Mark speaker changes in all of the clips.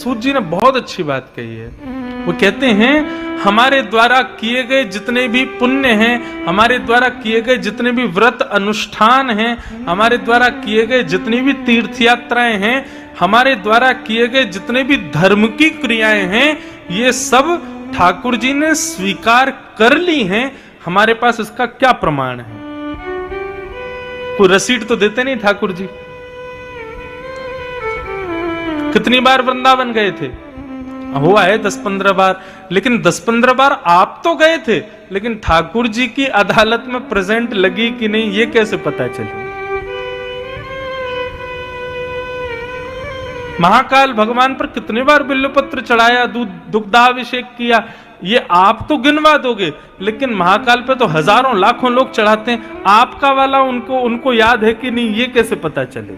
Speaker 1: सूत जी ने बहुत अच्छी बात कही है। वो कहते हैं हमारे द्वारा किए गए जितने भी पुण्य हैं, हमारे द्वारा किए गए जितने भी व्रत अनुष्ठान हैं, हमारे द्वारा किए गए जितनी भी तीर्थ यात्राएं हैं, हमारे द्वारा किए गए जितने भी धर्म की क्रियाएं हैं, ये सब ठाकुर जी ने स्वीकार कर ली हैं। हमारे पास इसका क्या प्रमाण है? कोई रसीद तो देते नहीं ठाकुर जी। कितनी बार वृंदावन गए थे? हुआ है 10-15 बार, लेकिन 10-15 बार आप तो गए थे, लेकिन ठाकुर जी की अदालत में प्रेजेंट लगी कि नहीं, ये कैसे पता चले? महाकाल भगवान पर कितने बार बिल्वपत्र चढ़ाया, दुग्धाभिषेक किया, ये आप तो गिनवा दोगे, लेकिन महाकाल पे तो हजारों लाखों लोग चढ़ाते हैं। आपका वाला उनको याद है कि नहीं, ये कैसे पता चले?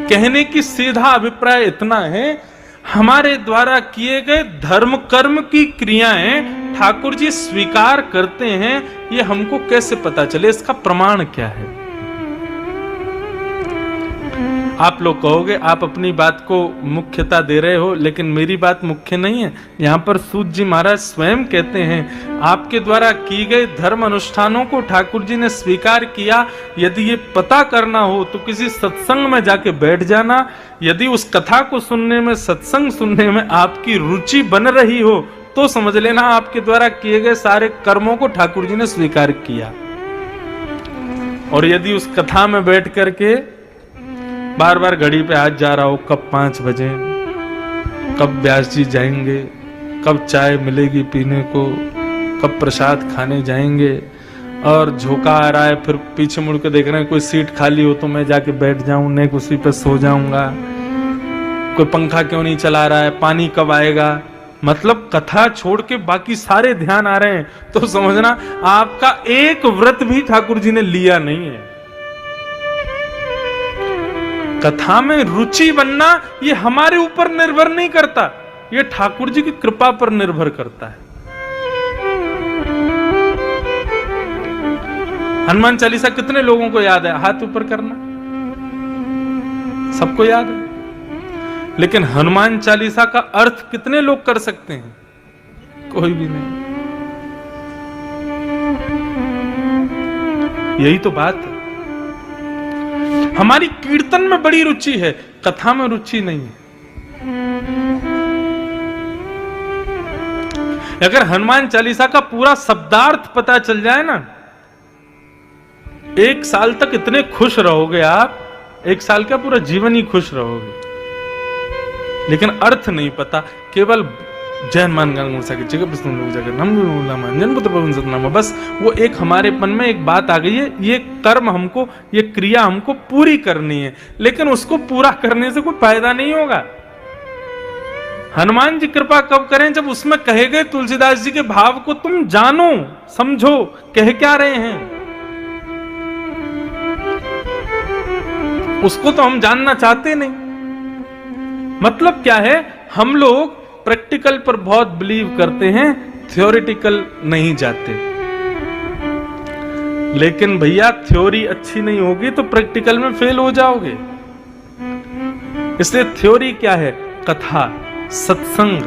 Speaker 1: कहने की सीधा अभिप्राय इतना है, हमारे द्वारा किए गए धर्म कर्म की क्रियाएं ठाकुर जी स्वीकार करते हैं, ये हमको कैसे पता चले? इसका प्रमाण क्या है? आप लोग कहोगे आप अपनी बात को मुख्यता दे रहे हो, लेकिन मेरी बात मुख्य नहीं है। यहां पर सूत जी महाराज स्वयं कहते हैं आपके द्वारा की गए धर्म अनुष्ठानों को ठाकुर जी ने स्वीकार किया। यदि ये पता करना हो तो किसी सत्संग में जाके बैठ जाना। यदि उस कथा को सुनने में, सत्संग सुनने में आपकी रुचि बन रही हो तो समझ लेना आपके द्वारा किए गए सारे कर्मों को ठाकुर जी ने स्वीकार किया। और यदि उस कथा में बैठ करके बार बार घड़ी पे हाथ जा रहा हो, कब 5 बजे, कब व्यास जी जाएंगे, कब चाय मिलेगी पीने को, कब प्रसाद खाने जाएंगे, और झोंका आ रहा है, फिर पीछे मुड़ के देख रहे हैं कोई सीट खाली हो तो मैं जाके बैठ जाऊं, नहीं कुर्सी पे सो जाऊंगा, कोई पंखा क्यों नहीं चला रहा है, पानी कब आएगा, मतलब कथा छोड़ के बाकी सारे ध्यान आ रहे हैं, तो समझना आपका एक व्रत भी ठाकुर जी ने लिया नहीं है। कथा में रुचि बनना ये हमारे ऊपर निर्भर नहीं करता, ये ठाकुर जी की कृपा पर निर्भर करता है। हनुमान चालीसा कितने लोगों को याद है? हाथ ऊपर करना, सबको याद है। लेकिन हनुमान चालीसा का अर्थ कितने लोग कर सकते हैं? कोई भी नहीं। यही तो बात है। हमारी कीर्तन में बड़ी रुचि है, कथा में रुचि नहीं है। अगर हनुमान चालीसा का पूरा शब्दार्थ पता चल जाए ना, 1 साल तक इतने खुश रहोगे आप, 1 साल का पूरा जीवन ही खुश रहोगे। लेकिन अर्थ नहीं पता, केवल जैन मान बस वो एक हमारे मन में एक बात आ गई है, ये कर्म हमको, ये क्रिया हमको पूरी करनी है, लेकिन उसको पूरा करने से कोई फायदा नहीं होगा। हनुमान जी कृपा कब करें? जब उसमें कहे गए तुलसीदास जी के भाव को तुम जानो, समझो, कह क्या रहे हैं, उसको तो हम जानना चाहते नहीं। मतलब क्या है, हम लोग प्रैक्टिकल पर बहुत बिलीव करते हैं, थ्योरेटिकल नहीं जाते। लेकिन भैया थ्योरी अच्छी नहीं होगी तो प्रैक्टिकल में फेल हो जाओगे। इसलिए थ्योरी क्या है? कथा, सत्संग,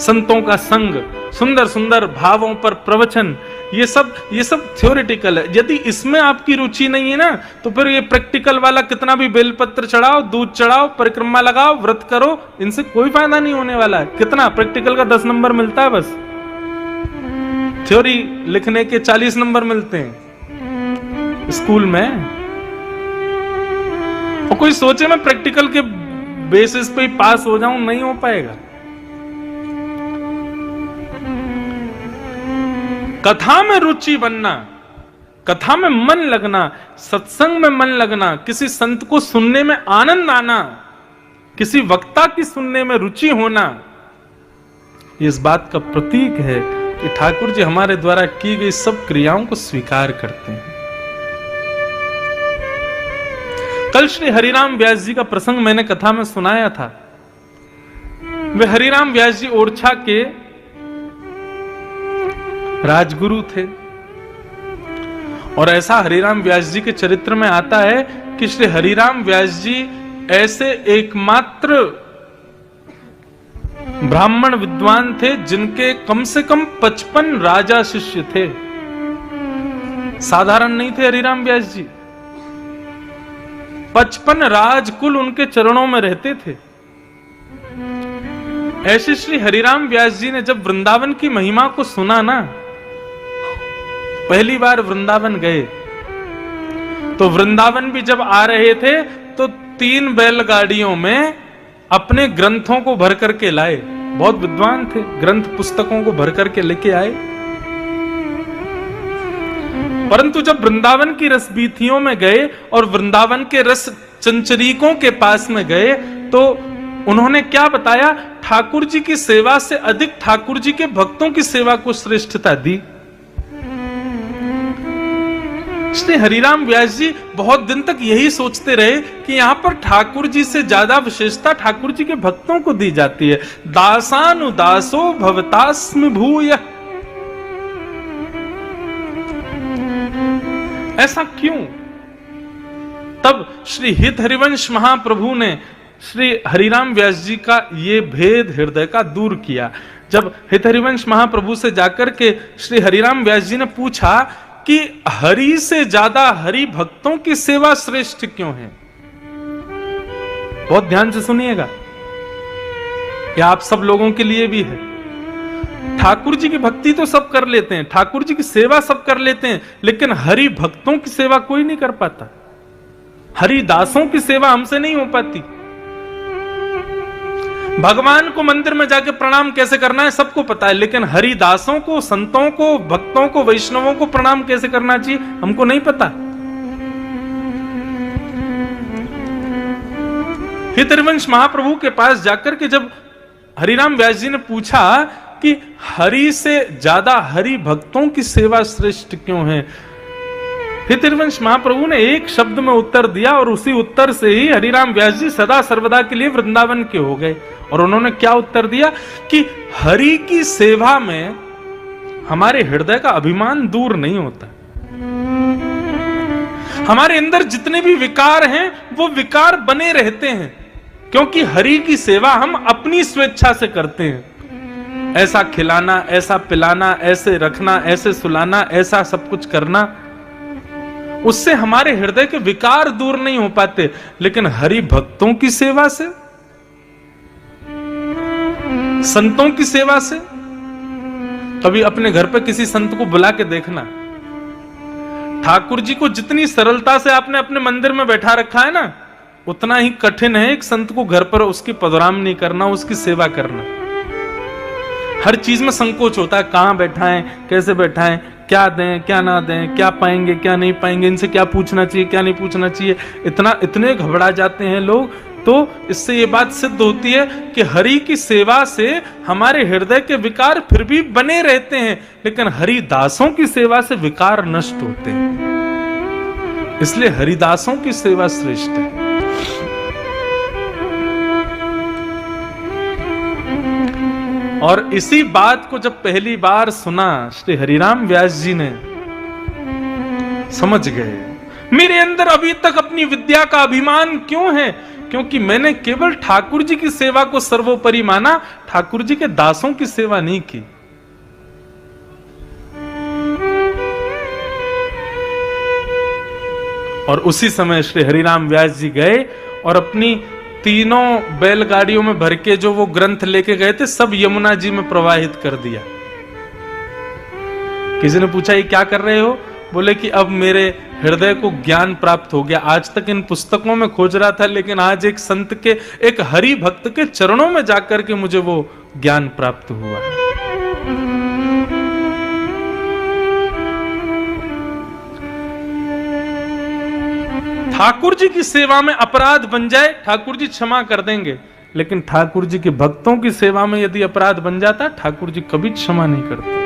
Speaker 1: संतों का संग, सुंदर सुंदर भावों पर प्रवचन, ये सब थ्योरेटिकल है। यदि इसमें आपकी रुचि नहीं है ना, तो फिर ये प्रैक्टिकल वाला कितना भी बेलपत्र चढ़ाओ, दूध चढ़ाओ, परिक्रमा लगाओ, व्रत करो, इनसे कोई फायदा नहीं होने वाला है। कितना प्रैक्टिकल का 10 नंबर मिलता है बस, थ्योरी लिखने के 40 नंबर मिलते हैं स्कूल में। और कोई सोचे मैं प्रैक्टिकल के बेसिस पे ही पास हो जाऊं, नहीं हो पाएगा। कथा में रुचि बनना, कथा में मन लगना, सत्संग में मन लगना, किसी संत को सुनने में आनंद आना, किसी वक्ता की सुनने में रुचि होना, इस बात का प्रतीक है कि ठाकुर जी हमारे द्वारा की गई सब क्रियाओं को स्वीकार करते हैं। कल श्री हरिराम व्यास जी का प्रसंग मैंने कथा में सुनाया था। वे हरिराम व्यास जी ओरछा के राजगुरु थे, और ऐसा हरिराम व्यास जी के चरित्र में आता है कि श्री हरिराम व्यास जी ऐसे एकमात्र ब्राह्मण विद्वान थे जिनके कम से कम 55 राजा शिष्य थे। साधारण नहीं थे हरिराम व्यास जी। 55 राजकुल उनके चरणों में रहते थे। ऐसे श्री हरिराम व्यास जी ने जब वृंदावन की महिमा को सुना ना, पहली बार वृंदावन गए, तो वृंदावन भी जब आ रहे थे तो 3 बैलगाड़ियों में अपने ग्रंथों को भर करके लाए। बहुत विद्वान थे, ग्रंथ पुस्तकों को भर करके लेके आए। परंतु जब वृंदावन की रसबीथियों में गए और वृंदावन के रस चंचरीकों के पास में गए तो उन्होंने क्या बताया? ठाकुर जी की सेवा से अधिक ठाकुर जी के भक्तों की सेवा को श्रेष्ठता दी। श्री हरिराम व्यास जी बहुत दिन तक यही सोचते रहे कि यहां पर ठाकुर जी से ज्यादा विशेषता ठाकुर जी के भक्तों को दी जाती है। दासानुदासो भवतास्मि भूय। ऐसा क्यों? तब श्री हित हरिवंश महाप्रभु ने श्री हरिराम व्यास जी का ये भेद हृदय का दूर किया। जब हित हरिवंश महाप्रभु से जाकर के श्री हरिराम व्यास जी ने पूछा कि हरि से ज्यादा हरि भक्तों की सेवा श्रेष्ठ क्यों है? बहुत ध्यान से सुनिएगा, यह आप सब लोगों के लिए भी है। ठाकुर जी की भक्ति तो सब कर लेते हैं, ठाकुर जी की सेवा सब कर लेते हैं, लेकिन हरि भक्तों की सेवा कोई नहीं कर पाता। हरि दासों की सेवा हमसे नहीं हो पाती। भगवान को मंदिर में जाके प्रणाम कैसे करना है सबको पता है, लेकिन हरिदासों को, संतों को, भक्तों को, वैष्णवों को प्रणाम कैसे करना चाहिए हमको नहीं पता। हित हरिवंश महाप्रभु के पास जाकर के जब हरिराम व्यास जी ने पूछा कि हरि से ज्यादा हरि भक्तों की सेवा श्रेष्ठ क्यों है, हित हरिवंश महाप्रभु ने एक शब्द में उत्तर दिया और उसी उत्तर से ही हरिराम व्यास जी सदा सर्वदा के लिए वृंदावन के हो गए। और उन्होंने क्या उत्तर दिया कि हरि की सेवा में हमारे हृदय का अभिमान दूर नहीं होता। हमारे अंदर जितने भी विकार हैं वो विकार बने रहते हैं, क्योंकि हरि की सेवा हम अपनी स्वेच्छा से करते हैं। ऐसा खिलाना, ऐसा पिलाना, ऐसे रखना, ऐसे सुलाना, ऐसा सब कुछ करना, उससे हमारे हृदय के विकार दूर नहीं हो पाते। लेकिन हरि भक्तों की सेवा से, संतों की सेवा से, कभी अपने घर पे किसी संत को बुला के देखना। ठाकुर जी को जितनी सरलता से आपने अपने मंदिर में बैठा रखा है ना, उतना ही कठिन है एक संत को घर पर उसकी पधरामनी करना, उसकी सेवा करना। हर चीज में संकोच होता है, कहां बैठाएं, कैसे बैठाएं, क्या दें, क्या ना दें, क्या पाएंगे, क्या नहीं पाएंगे, इनसे क्या पूछना चाहिए, क्या नहीं पूछना चाहिए, इतने घबरा जाते हैं लोग। तो इससे ये बात सिद्ध होती है कि हरि की सेवा से हमारे हृदय के विकार फिर भी बने रहते हैं, लेकिन हरि दासों की सेवा से विकार नष्ट होते हैं। इसलिए हरिदासों की सेवा श्रेष्ठ है। और इसी बात को जब पहली बार सुना श्री हरिराम व्यास जी ने, समझ गए मेरे अंदर अभी तक अपनी विद्या का अभिमान क्यों है, क्योंकि मैंने केवल ठाकुर जी की सेवा को सर्वोपरि माना, ठाकुर जी के दासों की सेवा नहीं की। और उसी समय श्री हरिराम व्यास जी गए और अपनी तीनों बैलगाड़ियों में भर के जो वो ग्रंथ लेके गए थे सब यमुना जी में प्रवाहित कर दिया। किसी ने पूछा ये क्या कर रहे हो? बोले कि अब मेरे हृदय को ज्ञान प्राप्त हो गया। आज तक इन पुस्तकों में खोज रहा था, लेकिन आज एक संत के, एक हरि भक्त के चरणों में जाकर के मुझे वो ज्ञान प्राप्त हुआ। ठाकुर जी की सेवा में अपराध बन जाए, ठाकुर जी क्षमा कर देंगे, लेकिन ठाकुर जी के भक्तों की सेवा में यदि अपराध बन जाता, ठाकुर जी कभी क्षमा नहीं करते।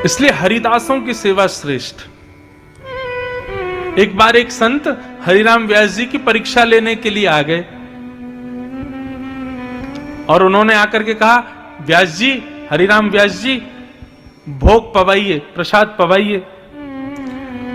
Speaker 1: इसलिए हरिदासों की सेवा श्रेष्ठ। एक बार एक संत हरिराम व्यास जी की परीक्षा लेने के लिए आ गए और उन्होंने आकर के कहा, व्यास जी, हरिराम व्यास जी, भोग पवाइए, प्रसाद पवाइए।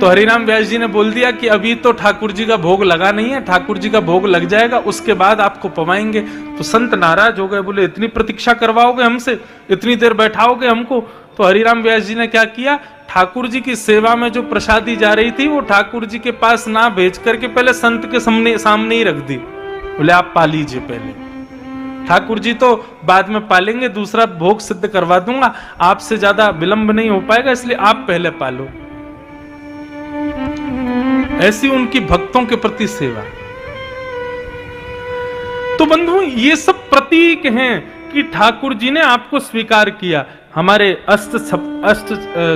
Speaker 1: तो हरिराम व्यास जी ने बोल दिया कि अभी तो ठाकुर जी का भोग लगा नहीं है, ठाकुर जी का भोग लग जाएगा, उसके बाद आपको पवाएंगे। तो संत नाराज हो गए, बोले इतनी प्रतीक्षा करवाओगे हमसे, इतनी देर बैठाओगे हमको? तो हरिराम व्यास जी ने क्या किया, ठाकुर जी की सेवा में जो प्रसादी जा रही थी वो ठाकुर जी के पास ना भेज करके पहले संत के सामने ही रख दी। बोले आप पा लीजिए पहले, ठाकुर जी तो बाद में पालेंगे, दूसरा भोग सिद्ध करवा दूंगा, आपसे ज्यादा विलंब नहीं हो पाएगा, इसलिए आप पहले पालो। ऐसी उनकी भक्तों के प्रति सेवा। तो बंधु ये सब प्रतीक हैं कि ठाकुर जी ने आपको स्वीकार किया। हमारे अष्ट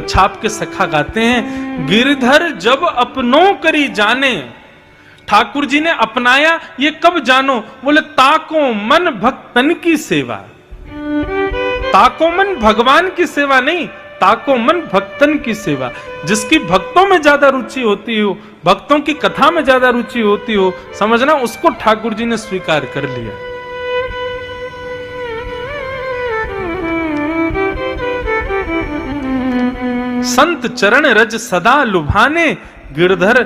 Speaker 1: छाप के सखा गाते हैं, गिरधर जब अपनों करी जाने, ठाकुर जी ने अपनाया ये कब जानो? बोले ताको मन भक्तन की सेवा। ताको मन भगवान की सेवा नहीं, ताको मन भक्तन की सेवा। जिसकी भक्तों में ज्यादा रुचि होती हो, भक्तों की कथा में ज्यादा रुचि होती हो, समझना उसको ठाकुर जी ने स्वीकार कर लिया। संत चरण रज सदा लुभाने, गिरधर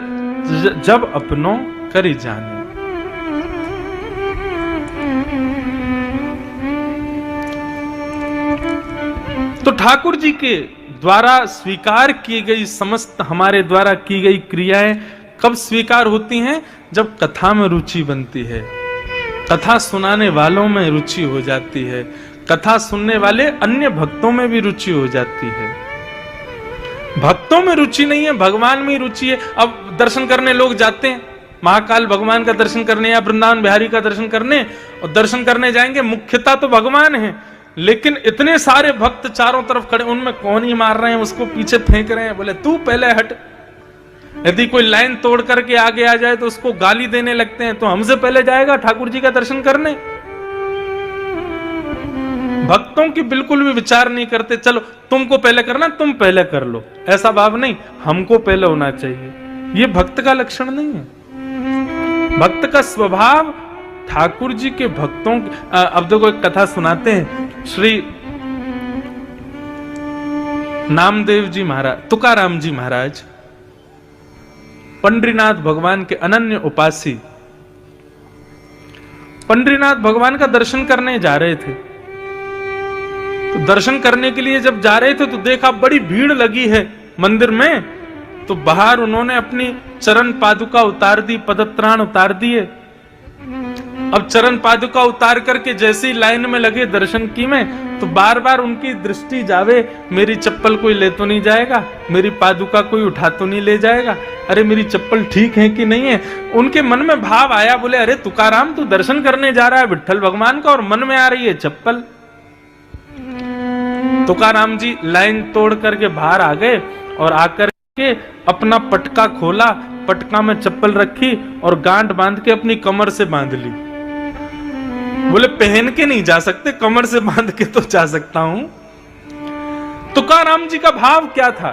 Speaker 1: जब अपनों करी जाने। तो ठाकुर जी के द्वारा स्वीकार की गई समस्त हमारे द्वारा की गई क्रियाएं कब स्वीकार होती हैं? जब कथा में रुचि बनती है, कथा सुनाने वालों में रुचि हो जाती है, कथा सुनने वाले अन्य भक्तों में भी रुचि हो जाती है। भक्तों में रुचि नहीं है, भगवान में ही रुचि है। अब दर्शन करने लोग जाते हैं, महाकाल भगवान का दर्शन करने या वृंदावन बिहारी का दर्शन करने, और दर्शन करने जाएंगे, मुख्यता तो भगवान है, लेकिन इतने सारे भक्त चारों तरफ खड़े, उनमें कौन ही मार रहे हैं, उसको पीछे फेंक रहे हैं। बोले तू पहले हट। यदि कोई लाइन तोड़ करके आगे आ जाए तो उसको गाली देने लगते हैं, तो हमसे पहले जाएगा ठाकुर जी का दर्शन करने। भक्तों की बिल्कुल भी विचार नहीं करते, चलो तुमको पहले करना, तुम पहले कर लो, ऐसा भाव नहीं, हमको पहले होना चाहिए। ये भक्त का लक्षण नहीं है। भक्त का स्वभाव ठाकुर जी के भक्तों अब देखो एक कथा सुनाते हैं, श्री नामदेव जी महाराज, तुकाराम जी महाराज पंडरीनाथ भगवान के अनन्य उपासी, पंडरीनाथ भगवान का दर्शन करने जा रहे थे। तो दर्शन करने के लिए जब जा रहे थे तो देखा बड़ी भीड़ लगी है मंदिर में, तो बाहर उन्होंने अपनी चरण पादुका उतार दी, पदत्राण उतार दिए। अब चरण पादुका उतार करके जैसे ही लाइन में लगे दर्शन की में, तो बार बार उनकी दृष्टि जावे, मेरी चप्पल कोई ले तो नहीं जाएगा, मेरी पादुका कोई उठा तो नहीं ले जाएगा, अरे मेरी चप्पल ठीक है कि नहीं है। उनके मन में भाव आया, बोले अरे तुकाराम तू दर्शन करने जा रहा है विट्ठल भगवान का और मन में आ रही है चप्पल। तुकाराम जी लाइन तोड़ करके बाहर आ गए और आकर के अपना पटका खोला, पटका में चप्पल रखी और गांठ बांध के अपनी कमर से बांध ली। बोले पहन के नहीं जा सकते, कमर से बांध के तो जा सकता हूं। तुकाराम जी का भाव क्या था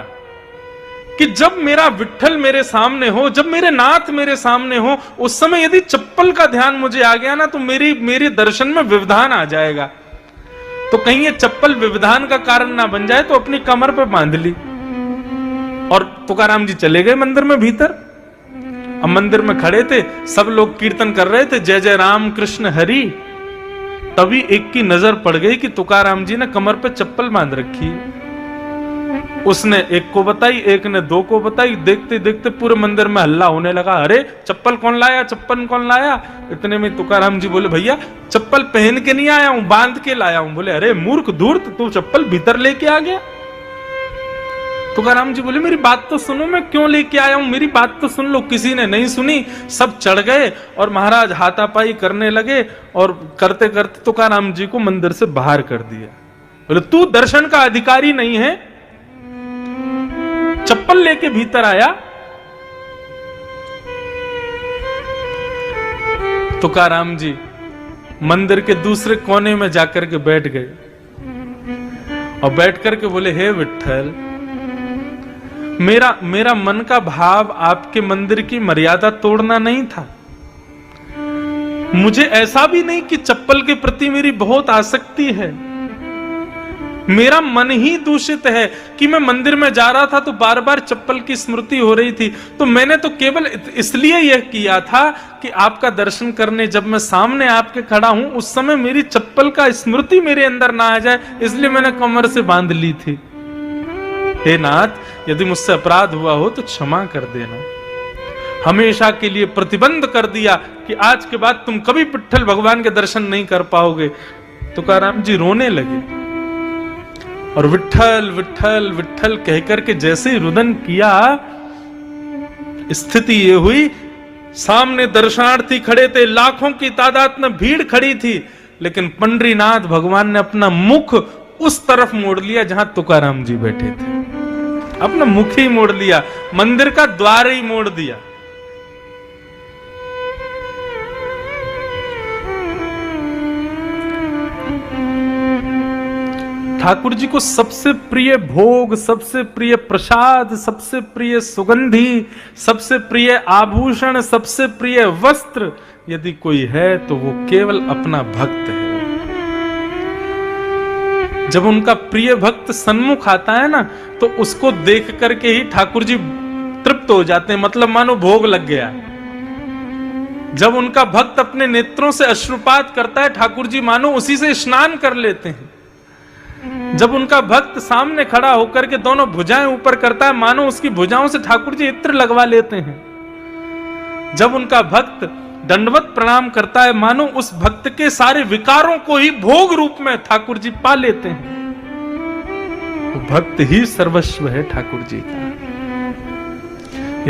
Speaker 1: कि जब मेरा विट्ठल मेरे सामने हो, जब मेरे नाथ मेरे सामने हो, उस समय यदि चप्पल का ध्यान मुझे आ गया ना, तो मेरी दर्शन में व्यवधान आ जाएगा। तो कहीं ये चप्पल व्यवधान का कारण ना बन जाए, तो अपनी कमर पे बांध ली और तुकाराम जी चले गए मंदिर में भीतर। अब मंदिर में खड़े थे, सब लोग कीर्तन कर रहे थे, जय जय राम कृष्ण हरि। तभी एक की नजर पड़ गई कि तुकाराम जी ने कमर पे चप्पल बांध रखी। उसने एक को बताई, एक ने दो को बताई, देखते देखते पूरे मंदिर में हल्ला होने लगा, अरे चप्पल कौन लाया, चप्पल कौन लाया। इतने में तुकाराम जी बोले भैया चप्पल पहन के नहीं आया हूं, बांध के लाया हूं। बोले अरे मूर्ख धूर्त, तू चप्पल भीतर लेके आ गया। तुकाराम जी बोले मेरी बात तो सुनो, मैं क्यों लेके आया हूं, मेरी बात तो सुन लो। किसी ने नहीं सुनी, सब चढ़ गए और महाराज हाथापाई करने लगे और करते करते तुकाराम जी को मंदिर से बाहर कर दिया। बोले तू दर्शन का अधिकारी नहीं है, चप्पल लेके भीतर आया। तुकाराम जी मंदिर के दूसरे कोने में जाकर के बैठ गए और बैठ करके बोले हे विट्ठल, मेरा मन का भाव आपके मंदिर की मर्यादा तोड़ना नहीं था। मुझे ऐसा भी नहीं कि चप्पल के प्रति मेरी बहुत आसक्ति है, मेरा मन ही दूषित है कि मैं मंदिर में जा रहा था तो बार बार चप्पल की स्मृति हो रही थी, तो मैंने तो केवल इसलिए यह किया था कि आपका दर्शन करने जब मैं सामने आपके खड़ा हूं उस समय मेरी चप्पल का स्मृति मेरे अंदर ना आ जाए, इसलिए मैंने कमर से बांध ली थी। हे नाथ, यदि मुझसे अपराध हुआ हो तो क्षमा कर देना। हमेशा के लिए प्रतिबंध कर दिया कि आज के बाद तुम कभी विट्ठल भगवान के दर्शन नहीं कर पाओगे। तुकाराम जी रोने लगे और विट्ठल विट्ठल विट्ठल कहकर के जैसे ही रुदन किया, स्थिति ये हुई, सामने दर्शनार्थी खड़े थे, लाखों की तादाद में भीड़ खड़ी थी, लेकिन पंडरीनाथ भगवान ने अपना मुख उस तरफ मोड़ लिया जहां तुकाराम जी बैठे थे। अपना मुख ही मोड़ लिया, मंदिर का द्वार ही मोड़ दिया। ठाकुर जी को सबसे प्रिय भोग, सबसे प्रिय प्रसाद, सबसे प्रिय सुगंधी, सबसे प्रिय आभूषण, सबसे प्रिय वस्त्र यदि कोई है तो वो केवल अपना भक्त है। जब उनका प्रिय भक्त सन्मुख आता है ना, तो उसको देख करके ही ठाकुर जी तृप्त हो जाते हैं, मतलब मानो भोग लग गया। जब उनका भक्त अपने नेत्रों से अश्रुपात करता है, ठाकुर जी मानो उसी से स्नान कर लेते हैं। जब उनका भक्त सामने खड़ा होकर के दोनों भुजाएं ऊपर करता है, मानो उसकी भुजाओं से ठाकुर जी इत्र लगवा लेते हैं। जब उनका भक्त दंडवत प्रणाम करता है, मानो उस भक्त के सारे विकारों को ही भोग रूप में ठाकुर जी पा लेते हैं। तो भक्त ही सर्वस्व है ठाकुर जी का।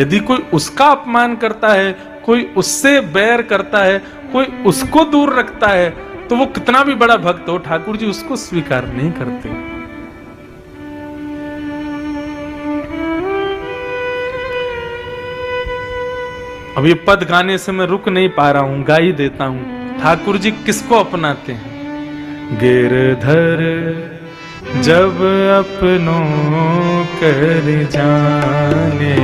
Speaker 1: यदि कोई उसका अपमान करता है, कोई उससे बैर करता है, कोई उसको दूर रखता है, तो वो कितना भी बड़ा भक्त हो, ठाकुर जी उसको स्वीकार नहीं करते। अब ये पद गाने से मैं रुक नहीं पा रहा हूं, गा ही देता हूं। ठाकुर जी किसको अपनाते हैं? गिरधर जब अपनों कर जाने,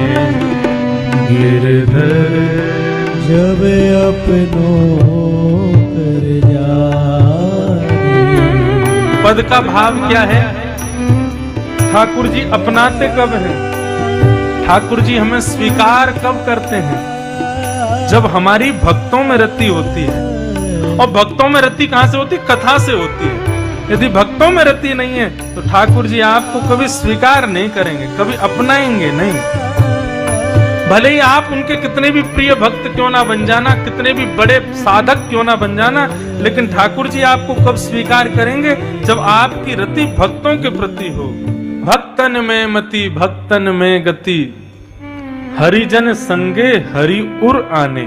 Speaker 1: गिरधर
Speaker 2: जब अपनों कर जाने।
Speaker 1: पद का भाव क्या है? ठाकुर जी अपनाते कब हैं? ठाकुर जी हमें स्वीकार कब करते हैं? जब हमारी भक्तों में रति होती है। और भक्तों में रति कहां से होती? कथा से होती है। यदि भक्तों में रति नहीं है तो ठाकुर जी आपको कभी स्वीकार नहीं करेंगे, कभी अपनाएंगे नहीं। भले ही आप उनके कितने भी प्रिय भक्त क्यों ना बन जाना, कितने भी बड़े साधक क्यों ना बन जाना, लेकिन ठाकुर जी आपको कब स्वीकार करेंगे? जब आपकी रति भक्तों के प्रति हो। भक्तन में मति भक्तन में गति, हरिजन संगे हरि उर आने।